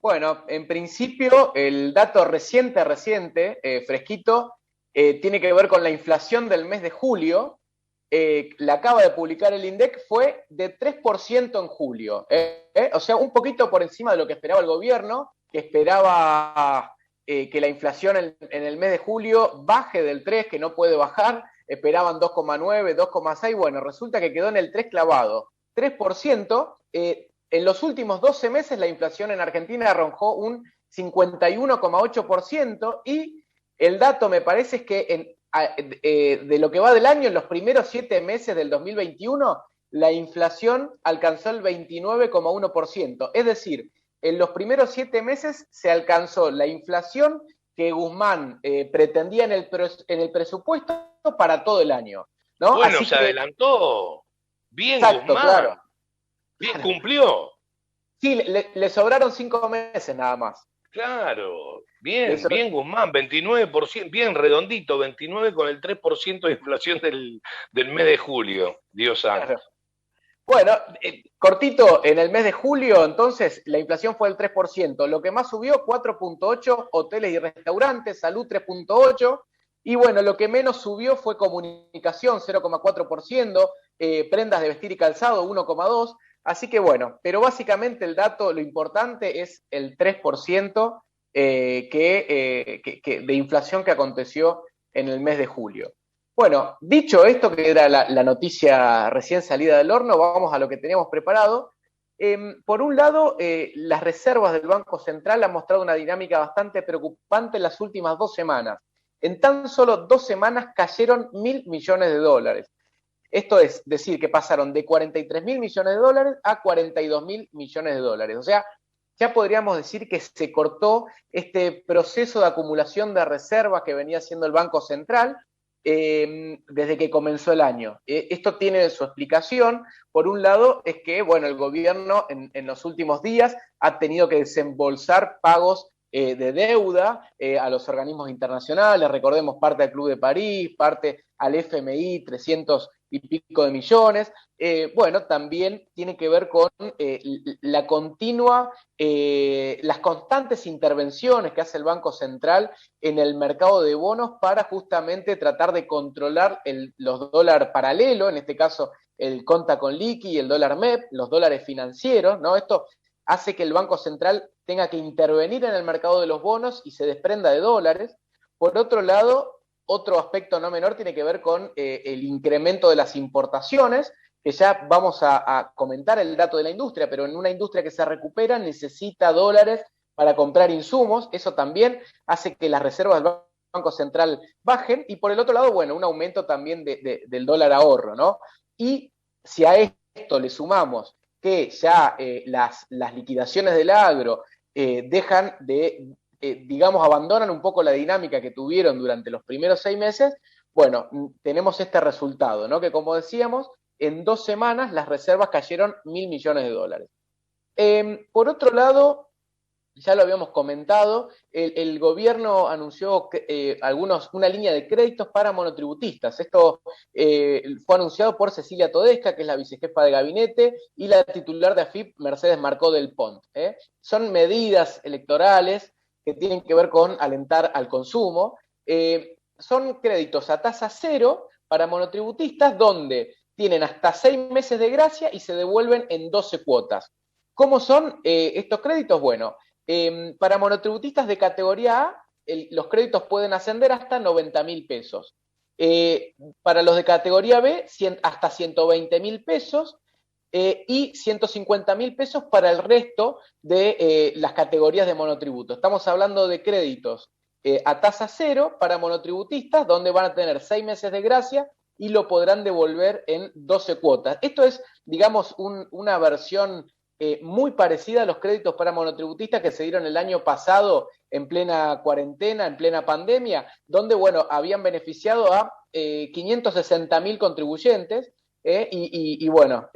Bueno, en principio, el dato reciente, fresquito, tiene que ver con la inflación del mes de julio. La acaba de publicar el INDEC, fue de 3% en julio. O sea, un poquito por encima de lo que esperaba el gobierno, que esperaba que la inflación en el mes de julio baje del 3, que no puede bajar. Esperaban 2,9, 2,6. Bueno, resulta que quedó en el 3 clavado. 3%. En los últimos 12 meses la inflación en Argentina arrojó un 51,8% y el dato me parece es que de lo que va del año, en los primeros 7 meses del 2021, la inflación alcanzó el 29,1%. Es decir, en los primeros 7 meses se alcanzó la inflación que Guzmán pretendía en el presupuesto para todo el año, ¿no? Bueno, Así se que, adelantó. Bien, exacto, Guzmán. claro. Bien, cumplió. Sí, le sobraron 5 meses nada más. Claro. Le Bien, so- bien, Guzmán. 29%, bien redondito. 29 con el 3% de inflación del mes de julio. Dios santo. claro. Bueno, cortito, en el mes de julio, entonces, la inflación fue del 3%. Lo que más subió, 4,8, hoteles y restaurantes, salud 3,8. Y bueno, lo que menos subió fue comunicación, 0,4%, prendas de vestir y calzado, 1,2%. Así que bueno, pero básicamente el dato, lo importante es el 3% de inflación que aconteció en el mes de julio. Bueno, dicho esto, que era la noticia recién salida del horno, vamos a lo que teníamos preparado. Por un lado, las reservas del Banco Central han mostrado una dinámica bastante preocupante en las últimas 2 semanas. En tan solo 2 semanas cayeron 1.000 millones de dólares. Esto es decir, que pasaron de 43.000 millones de dólares a 42.000 millones de dólares. O sea, ya podríamos decir que se cortó este proceso de acumulación de reservas que venía haciendo el Banco Central desde que comenzó el año. Esto tiene su explicación. Por un lado, es que bueno, el gobierno en los últimos días ha tenido que desembolsar pagos de deuda a los organismos internacionales. Recordemos, parte al Club de París, parte al FMI, 300 y pico de millones. Bueno, también tiene que ver con la continua, las constantes intervenciones que hace el Banco Central en el mercado de bonos para justamente tratar de controlar los dólares paralelos, en este caso el conta con liqui y el dólar MEP, los dólares financieros, ¿no? Esto hace que el Banco Central tenga que intervenir en el mercado de los bonos y se desprenda de dólares. Por otro lado, otro aspecto no menor tiene que ver con el incremento de las importaciones, que ya vamos a comentar el dato de la industria, pero en una industria que se recupera necesita dólares para comprar insumos. Eso también hace que las reservas del Banco Central bajen. Y por el otro lado, bueno, un aumento también del dólar ahorro, ¿no? Y si a esto le sumamos que ya las liquidaciones del agro dejan de, digamos, abandonan un poco la dinámica que tuvieron durante los primeros 6 meses, bueno, tenemos este resultado, ¿no? Que como decíamos, en 2 semanas las reservas cayeron 1.000 millones de dólares. Por otro lado, ya lo habíamos comentado, el gobierno anunció una línea de créditos para monotributistas. Esto fue anunciado por Cecilia Todesca, que es la vicejefa de gabinete, y la titular de AFIP, Mercedes Marcó del Pont. Son medidas electorales que tienen que ver con alentar al consumo. Son créditos a tasa cero para monotributistas donde tienen hasta 6 meses de gracia y se devuelven en 12 cuotas. ¿Cómo son estos créditos? Bueno, para monotributistas de categoría A, los créditos pueden ascender hasta 90.000 pesos. Para los de categoría B, hasta 120.000 pesos y 150.000 pesos para el resto de las categorías de monotributo. Estamos hablando de créditos a tasa cero para monotributistas, donde van a tener 6 meses de gracia y lo podrán devolver en 12 cuotas. Esto es, digamos, una versión muy parecida a los créditos para monotributistas que se dieron el año pasado en plena cuarentena, en plena pandemia, donde, bueno, habían beneficiado a 560.000 contribuyentes y bueno,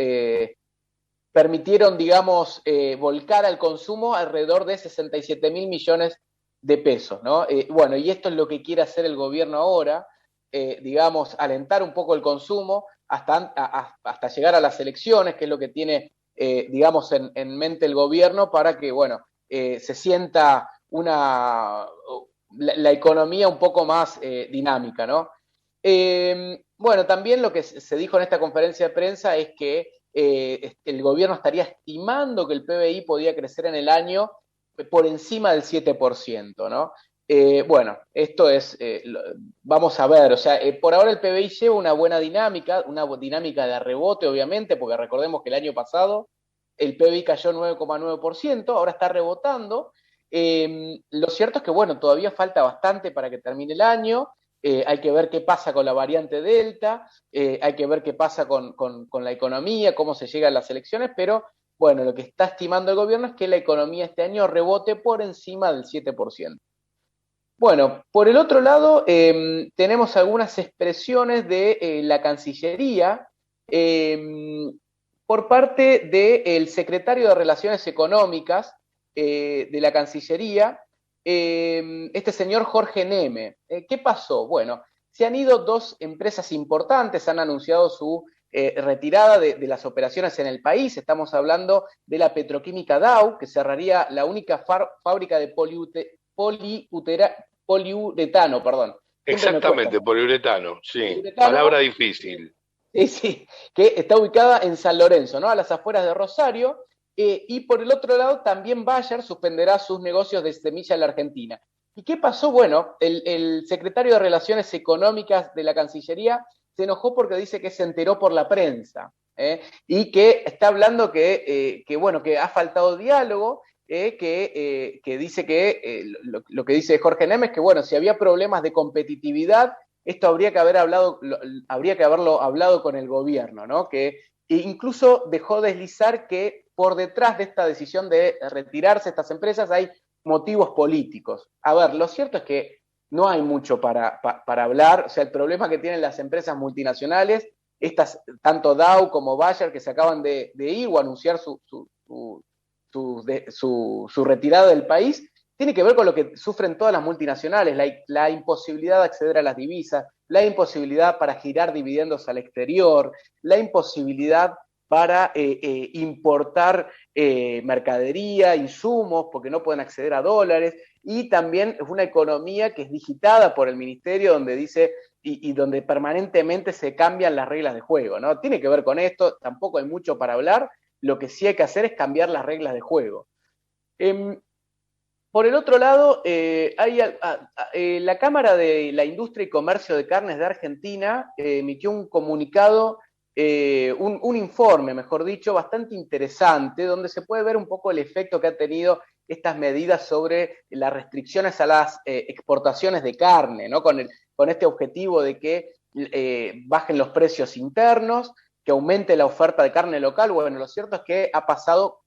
permitieron, digamos, volcar al consumo alrededor de 67.000 millones de pesos, ¿no? Bueno, y esto es lo que quiere hacer el gobierno ahora, digamos, alentar un poco el consumo hasta llegar a las elecciones, que es lo que tiene digamos, en mente el gobierno para que, bueno, se sienta la economía un poco más dinámica, ¿no? Bueno, también lo que se dijo en esta conferencia de prensa es que el gobierno estaría estimando que el PBI podía crecer en el año por encima del 7%, ¿no? Bueno, esto es, vamos a ver, o sea, por ahora el PBI lleva una dinámica de rebote, obviamente, porque recordemos que el año pasado el PBI cayó 9,9%, ahora está rebotando. Lo cierto es que, bueno, todavía falta bastante para que termine el año. Hay que ver qué pasa con la variante Delta, hay que ver qué pasa con la economía, cómo se llega a las elecciones, pero bueno, lo que está estimando el gobierno es que la economía este año rebote por encima del 7%. Bueno, por el otro lado, tenemos algunas expresiones de la Cancillería por parte del secretario de Relaciones Económicas de la Cancillería, este señor Jorge Neme. ¿Qué pasó? Bueno, se han ido dos empresas importantes, han anunciado su retirada de las operaciones en el país. Estamos hablando de la petroquímica Dow, que cerraría la única fábrica de poliuretano, perdón. Exactamente, poliuretano, sí. Poliuretano, Palabra difícil. sí, que está ubicada en San Lorenzo, ¿no? A las afueras de Rosario. Y por el otro lado, también Bayer suspenderá sus negocios de semilla en la Argentina. ¿Y qué pasó? Bueno, el secretario de Relaciones Económicas de la Cancillería se enojó porque dice que se enteró por la prensa, y que está hablando bueno, que ha faltado diálogo, que dice que lo que dice Jorge Neme es que, bueno, si había problemas de competitividad, esto habría que haberlo hablado con el gobierno, ¿no? Que incluso dejó deslizar que por detrás de esta decisión de retirarse estas empresas hay motivos políticos. A ver, lo cierto es que no hay mucho para hablar, o sea, el problema que tienen las empresas multinacionales, tanto Dow como Bayer, que se acaban de ir o anunciar su retirada del país, tiene que ver con lo que sufren todas las multinacionales, la imposibilidad de acceder a las divisas, la imposibilidad para girar dividendos al exterior, la imposibilidad para importar mercadería, insumos, porque no pueden acceder a dólares, y también es una economía que es digitada por el ministerio, donde dice, y donde permanentemente se cambian las reglas de juego, ¿no? Tiene que ver con esto, tampoco hay mucho para hablar, lo que sí hay que hacer es cambiar las reglas de juego. Por el otro lado, la Cámara de la Industria y Comercio de Carnes de Argentina emitió un comunicado, un informe, mejor dicho, bastante interesante, donde se puede ver un poco el efecto que han tenido estas medidas sobre las restricciones a las exportaciones de carne, ¿no? Con este objetivo de que bajen los precios internos, que aumente la oferta de carne local. Bueno, lo cierto es que ha pasado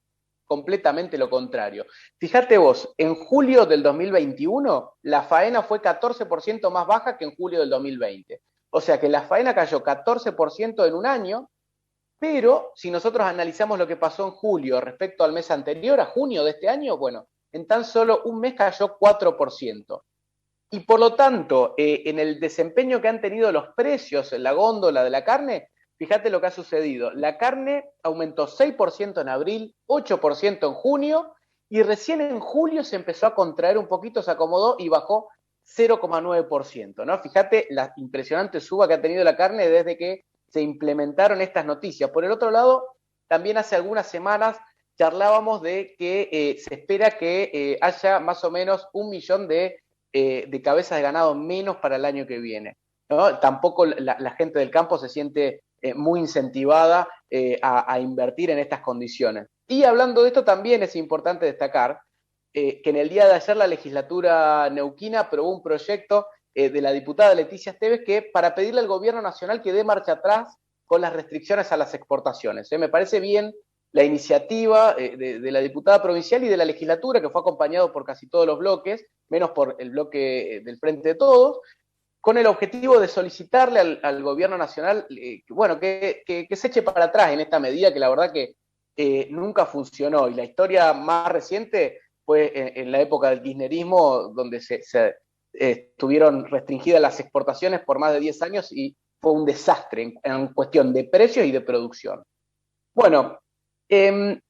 completamente lo contrario. Fíjate vos, en julio del 2021 la faena fue 14% más baja que en julio del 2020. O sea que la faena cayó 14% en un año, pero si nosotros analizamos lo que pasó en julio respecto al mes anterior, a junio de este año, bueno, en tan solo un mes cayó 4%. Y por lo tanto, en el desempeño que han tenido los precios en la góndola de la carne, fíjate lo que ha sucedido. La carne aumentó 6% en abril, 8% en junio, y recién en julio se empezó a contraer un poquito, se acomodó y bajó 0,9%, ¿no? Fíjate la impresionante suba que ha tenido la carne desde que se implementaron estas noticias. Por el otro lado, también hace algunas semanas charlábamos de que se espera que haya más o menos 1 millón de cabezas de ganado menos para el año que viene, ¿no? Tampoco la gente del campo se siente muy incentivada a invertir en estas condiciones. Y hablando de esto, también es importante destacar que en el día de ayer la legislatura neuquina aprobó un proyecto de la diputada Leticia Esteves que para pedirle al gobierno nacional que dé marcha atrás con las restricciones a las exportaciones. Me parece bien la iniciativa de la diputada provincial y de la legislatura, que fue acompañado por casi todos los bloques, menos por el bloque del Frente de Todos, con el objetivo de solicitarle al gobierno nacional bueno, que se eche para atrás en esta medida que la verdad que nunca funcionó. Y la historia más reciente fue en la época del kirchnerismo, donde estuvieron restringidas las exportaciones por más de 10 años y fue un desastre en cuestión de precios y de producción. Bueno,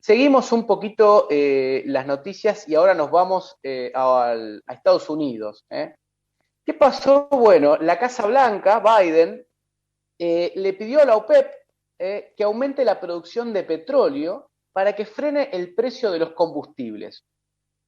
Seguimos un poquito las noticias y ahora nos vamos a Estados Unidos. ¿Qué pasó? Bueno, la Casa Blanca, Biden, le pidió a la OPEP que aumente la producción de petróleo para que frene el precio de los combustibles.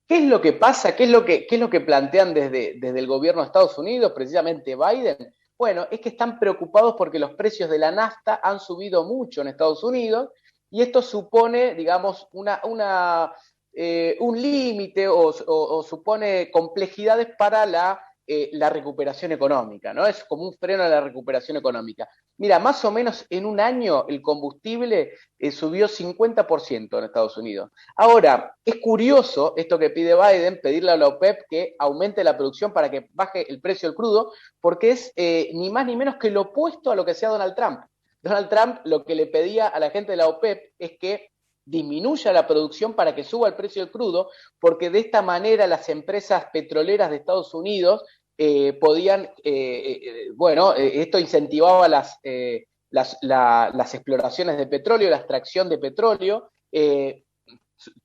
¿Qué es lo que pasa? ¿Qué es lo que plantean desde el gobierno de Estados Unidos, precisamente Biden? Bueno, es que están preocupados porque los precios de la nafta han subido mucho en Estados Unidos y esto supone, digamos, un límite o supone complejidades para la recuperación económica, ¿no? Es como un freno a la recuperación económica. Mira, más o menos en un año el combustible subió 50% en Estados Unidos. Ahora, es curioso esto que pide Biden, pedirle a la OPEP que aumente la producción para que baje el precio del crudo, porque es ni más ni menos que lo opuesto a lo que hacía Donald Trump. Donald Trump lo que le pedía a la gente de la OPEP es que disminuya la producción para que suba el precio del crudo, porque de esta manera las empresas petroleras de Estados Unidos podían, bueno, esto incentivaba las exploraciones de petróleo, la extracción de petróleo,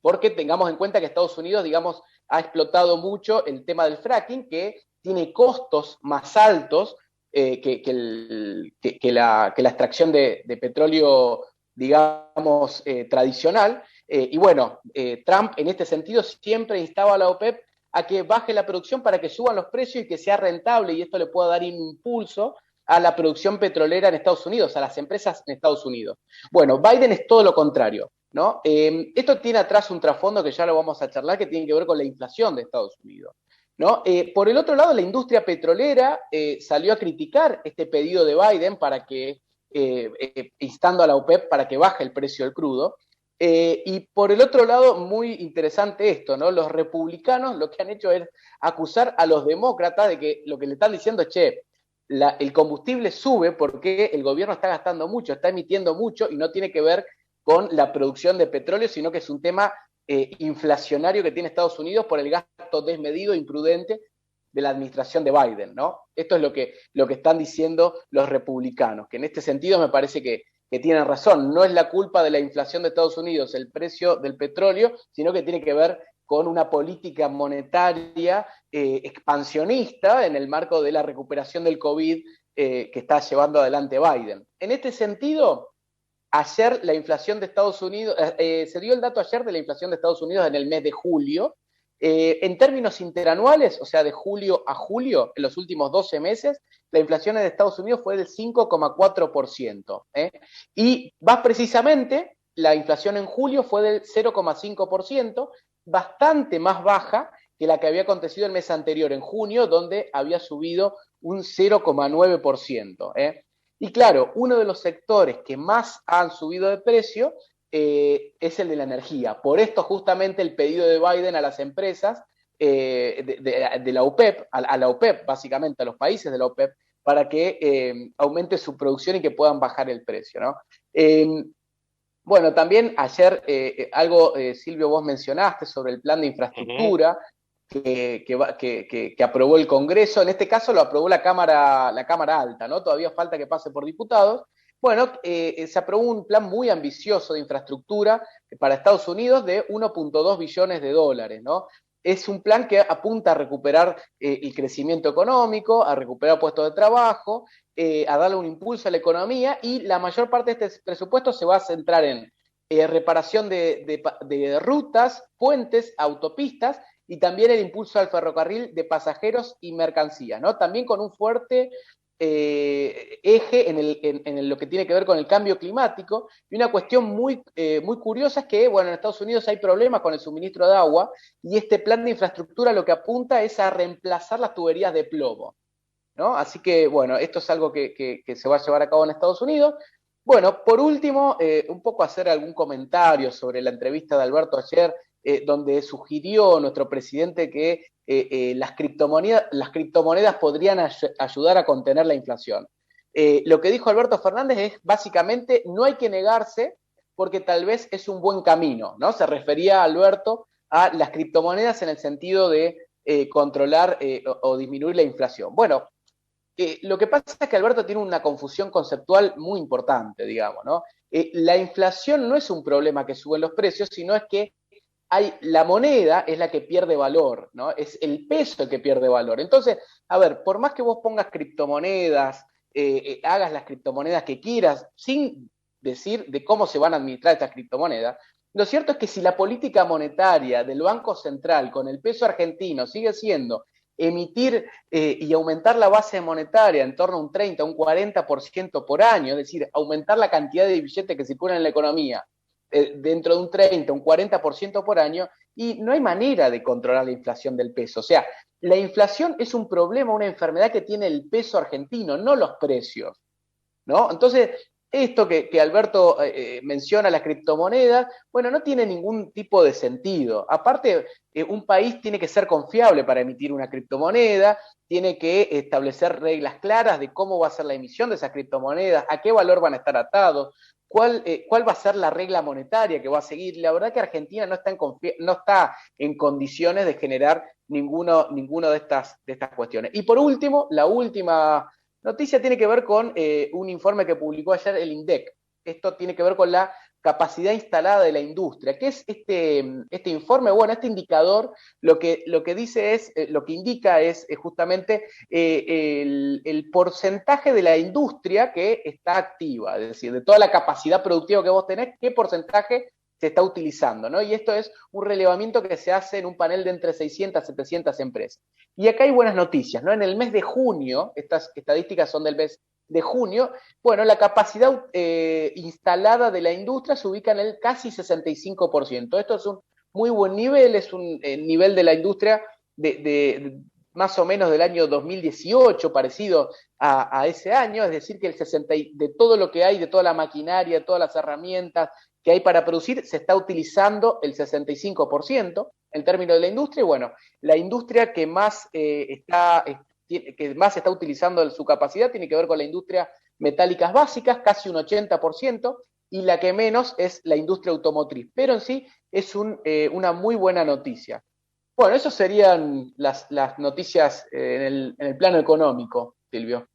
porque tengamos en cuenta que Estados Unidos, digamos, ha explotado mucho el tema del fracking, que tiene costos más altos que la extracción de petróleo, digamos, tradicional. Y bueno, Trump en este sentido siempre instaba a la OPEP a que baje la producción para que suban los precios y que sea rentable y esto le pueda dar un impulso a la producción petrolera en Estados Unidos, a las empresas en Estados Unidos. Bueno, Biden es todo lo contrario, ¿no? Esto tiene atrás un trasfondo que ya lo vamos a charlar, que tiene que ver con la inflación de Estados Unidos, ¿no? Por el otro lado, la industria petrolera salió a criticar este pedido de Biden para que, instando a la OPEP para que baje el precio del crudo. Y por el otro lado, muy interesante esto, ¿no? Los republicanos lo que han hecho es acusar a los demócratas de que lo que le están diciendo es, che, el combustible sube porque el gobierno está gastando mucho, está emitiendo mucho y no tiene que ver con la producción de petróleo, sino que es un tema inflacionario que tiene Estados Unidos por el gasto desmedido e imprudente de la administración de Biden, ¿no? Esto es lo que están diciendo los republicanos, que en este sentido me parece que tienen razón. No es la culpa de la inflación de Estados Unidos el precio del petróleo, sino que tiene que ver con una política monetaria expansionista en el marco de la recuperación del COVID que está llevando adelante Biden. En este sentido, ayer la inflación de Estados Unidos, se dio el dato ayer de la inflación de Estados Unidos en el mes de julio. En términos interanuales, o sea, de julio a julio, en los últimos 12 meses, la inflación en Estados Unidos fue del 5,4%. Y más precisamente, la inflación en julio fue del 0,5%, bastante más baja que la que había acontecido el mes anterior, en junio, donde había subido un 0,9%. Y claro, uno de los sectores que más han subido de precio es el de la energía. Por esto justamente el pedido de Biden a las empresas de la OPEP, a la OPEP básicamente, a los países de la OPEP, para que aumente su producción y que puedan bajar el precio, ¿no? Bueno, también ayer algo, Silvio, vos mencionaste sobre el plan de infraestructura que aprobó el Congreso. En este caso lo aprobó la Cámara Alta, ¿no? Todavía falta que pase por diputados. Bueno, se aprobó un plan muy ambicioso de infraestructura para Estados Unidos de 1,2 billones de dólares, ¿no? Es un plan que apunta a recuperar el crecimiento económico, a recuperar puestos de trabajo, a darle un impulso a la economía y la mayor parte de este presupuesto se va a centrar en reparación de rutas, puentes, autopistas y también el impulso al ferrocarril de pasajeros y mercancías, ¿no? También con un fuerte eje en lo que tiene que ver con el cambio climático. Y una cuestión muy curiosa es que, bueno, en Estados Unidos hay problemas con el suministro de agua y este plan de infraestructura lo que apunta es a reemplazar las tuberías de plomo, ¿no? Así que, bueno, esto es algo que se va a llevar a cabo en Estados Unidos. Bueno, por último, un poco hacer algún comentario sobre la entrevista de Alberto ayer, donde sugirió nuestro presidente que las criptomonedas podrían ayudar a contener la inflación. Lo que dijo Alberto Fernández es básicamente no hay que negarse porque tal vez es un buen camino, ¿no? Se refería a Alberto a las criptomonedas en el sentido de controlar o disminuir la inflación. Bueno, Lo que pasa es que Alberto tiene una confusión conceptual muy importante, digamos, ¿no? La inflación no es un problema que suben los precios, sino es que la moneda es la que pierde valor, ¿no? Es el peso el que pierde valor. Entonces, a ver, por más que vos pongas criptomonedas, hagas las criptomonedas que quieras, sin decir de cómo se van a administrar estas criptomonedas, lo cierto es que si la política monetaria del Banco Central con el peso argentino sigue siendo emitir y aumentar la base monetaria en torno a un 30, un 40% por año, es decir, aumentar la cantidad de billetes que circulan en la economía, dentro de un 30, un 40% por año, y no hay manera de controlar la inflación del peso. O sea, la inflación es un problema, una enfermedad que tiene el peso argentino, no los precios, ¿no? Entonces, esto que Alberto menciona, las criptomonedas, bueno, no tiene ningún tipo de sentido. Aparte, un país tiene que ser confiable para emitir una criptomoneda, tiene que establecer reglas claras de cómo va a ser la emisión de esas criptomonedas, a qué valor van a estar atados, cuál va a ser la regla monetaria que va a seguir. La verdad que Argentina no está en condiciones de generar ninguno de estas cuestiones. Y por último, la última noticia tiene que ver con un informe que publicó ayer el INDEC. Esto tiene que ver con la capacidad instalada de la industria. ¿Qué es este informe? Bueno, este indicador lo que dice es, lo que indica es justamente el porcentaje de la industria que está activa, es decir, de toda la capacidad productiva que vos tenés, qué porcentaje se está utilizando, ¿no? Y esto es un relevamiento que se hace en un panel de entre 600 a 700 empresas. Y acá hay buenas noticias, ¿no? En el mes de junio, estas estadísticas son del mes de junio, bueno, la capacidad instalada de la industria se ubica en el casi 65%. Esto es un muy buen nivel, es un nivel de la industria de más o menos del año 2018, parecido a ese año, es decir, que de todo lo que hay, de toda la maquinaria, de todas las herramientas que hay para producir, se está utilizando el 65% en términos de la industria, y bueno, la industria que más está utilizando su capacidad tiene que ver con la industria metálicas básicas, casi un 80%, y la que menos es la industria automotriz. Pero en sí es una muy buena noticia. Bueno, esas serían las noticias en el plano económico, Silvio.